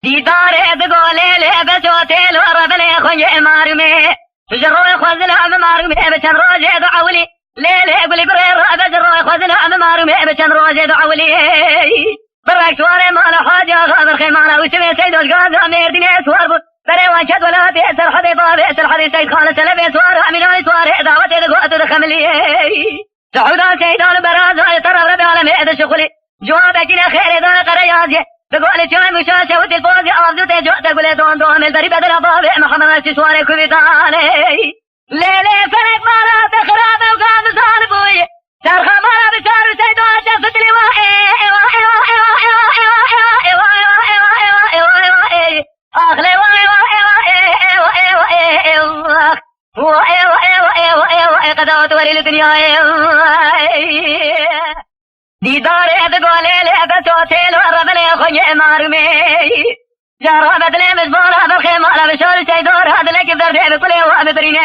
دیدار بگوله لبه جوتیل و ربله خوی مارمه جروی خوزل هم مارمه بچن روزه دعولی لیلی قولی بری رابه جروی خوزل هم مارمه بچن روزه دعولی برک سواره مال حاجه غابر خیمانا وشوی سیدوش غازه مردینه سوار بود بري وانشد ولا بيت الحدي بابيت الحدي سيد خالد سلبي سوار اميناي سوار دعوتي دقوت دخملي سعودان سيدان براز ترى ربي على ميد شغلي جوابك الى خير اذا قريازي بقول جاي مشاشه ودي الفوزي افزوتي جوت قول دون دون البري بدل بابي محمد سوار كويتاني ليلي فرق مالا بخراب وقام صالبوي سرخ مالا بشار سيدان شفت لي اغلي قدوت وري الدنيا دیدار بگوله لبه توتیل و ربله خوی مارمه جارا بدله مزبارا برخی مالا بشار سیدور هدلک برده بکله و ببرینه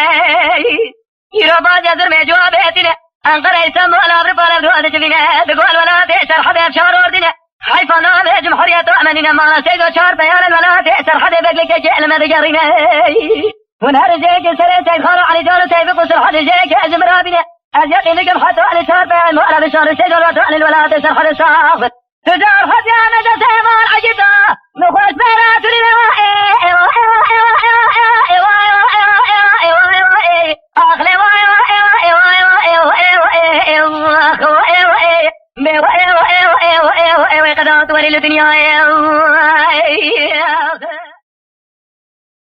ایرو باز یزر می جوابیتینه انقره ایسم مولا برپالا بدوات جبینه بگول ولا تیسر حبیب شار اردینه حیفانا به جمهوریت رأمنینه مالا سیدو چار بیان ولا تیسر حبیب بگلک جعل مدجرینه ونهر جيك سري سيد خارو علي جار سيد قصر حد جيك أزم رابنه أزيق لكم حتى على شار بيان مؤلا بشار سيد الوطن الولاة سر حد الصافت تجار حد يا مدى سيمان عجبا نخوش بيرات للوائي أخلي قدرت ولي الدنيا